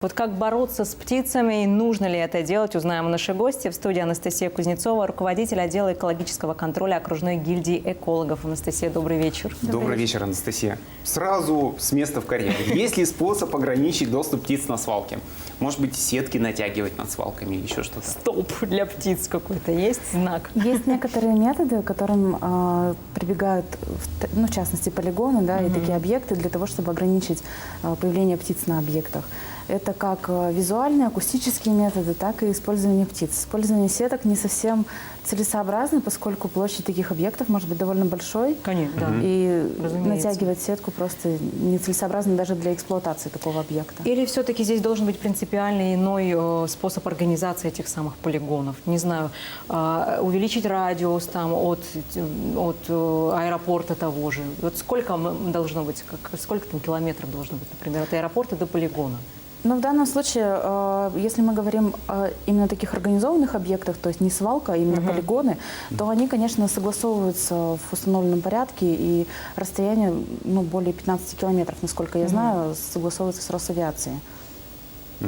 Вот как бороться с птицами и нужно ли это делать, узнаем у нашей гости. В студии Анастасия Кузнецова, руководитель отдела экологического контроля окружной гильдии экологов. Анастасия, добрый вечер. Добрый вечер, Анастасия. Сразу с места в карьер. Есть ли способ ограничить доступ птиц на свалке? Может быть, сетки натягивать над свалками или еще что-то? Столб для птиц какой-то есть, знак? Есть некоторые методы, к которым прибегают, в частности, полигоны, да, и такие объекты для того, чтобы ограничить появление птиц на объектах. Это как визуальные, акустические методы, так и использование птиц. Использование сеток не совсем целесообразно, поскольку площадь таких объектов может быть довольно большой. Конечно, да. И Разумеется. натягивать сетку просто нецелесообразно даже для эксплуатации такого объекта. Или все-таки здесь должен быть принципиально иной способ организации этих самых полигонов? Не знаю, увеличить радиус там, от аэропорта того же. Вот сколько должно быть, сколько там километров должно быть, например, от аэропорта до полигона? Но в данном случае, если мы говорим о именно таких организованных объектах, то есть не свалка, а именно полигоны, то они, конечно, согласовываются в установленном порядке, и расстояние более 15 километров, насколько я знаю, согласовывается с Росавиацией.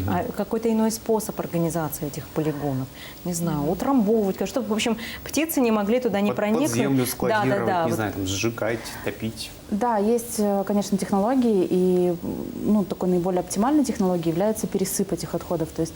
А какой-то иной способ организации этих полигонов? Не знаю, утрамбовывать, чтобы, в общем, птицы не могли туда не проникнуть. Под землю складировать, да, не знаю, там, сжигать, топить. Да, есть, конечно, технологии, и такой наиболее оптимальной технологией является пересып этих отходов. То есть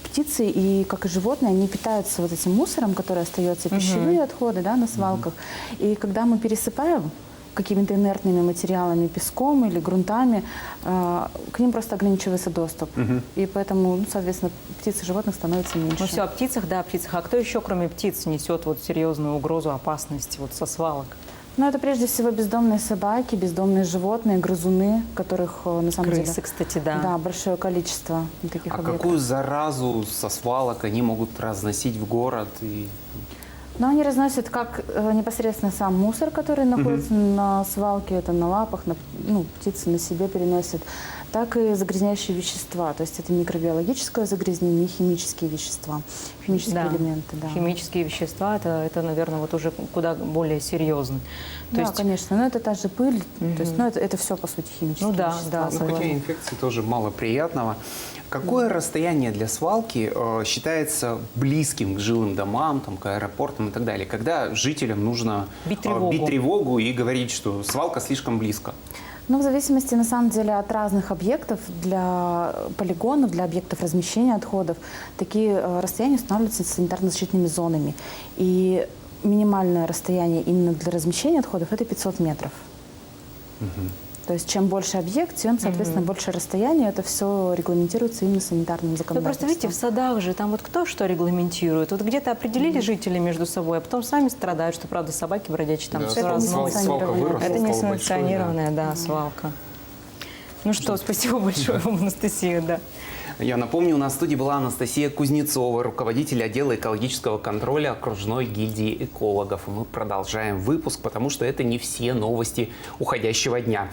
птицы, и как и животные, они питаются вот этим мусором, который остается, пищевые отходы, да, на свалках. И когда мы пересыпаем какими-то инертными материалами, песком или грунтами, к ним просто ограничивается доступ. И поэтому, соответственно, птиц и животных становится меньше. Ну все, о птицах, да, о птицах. А кто еще, кроме птиц, несет вот серьезную угрозу, опасность вот со свалок? Ну, это прежде всего бездомные собаки, бездомные животные, грызуны, которых на самом деле... Крысы, кстати, да. Да, большое количество таких объектов. Какую заразу со свалок они могут разносить в город? Но они разносят как непосредственно сам мусор, который находится на свалке, это на лапах, птицы на себе переносят, так и загрязняющие вещества. То есть это микробиологическое загрязнение и химические вещества, химические элементы. Да. Химические вещества, это, наверное, вот уже куда более серьезно. Да, конечно, но это та же пыль, то есть, это все, по сути, химические вещества. Хотя инфекции тоже мало приятного. Какое расстояние для свалки считается близким к жилым домам, там, к аэропортам и так далее, когда жителям нужно бить тревогу и говорить, что свалка слишком близко? Ну, в зависимости, на самом деле, от разных объектов, для полигонов, для объектов размещения отходов, такие расстояния устанавливаются санитарно-защитными зонами. И минимальное расстояние именно для размещения отходов – это 500 метров. То есть чем больше объект, тем, соответственно, больше расстояние. Это все регламентируется именно санитарным законодательством. Ну, просто видите, в садах же там вот кто что регламентирует. Вот где-то определили жители между собой, а потом сами страдают, что, правда, собаки бродячие там все разносят. Это не санкционированная, да, свалка. Ну что, спасибо большое вам, Анастасия, да. Я напомню, у нас в студии была Анастасия Кузнецова, руководитель отдела экологического контроля окружной гильдии экологов. И мы продолжаем выпуск, потому что это не все новости уходящего дня.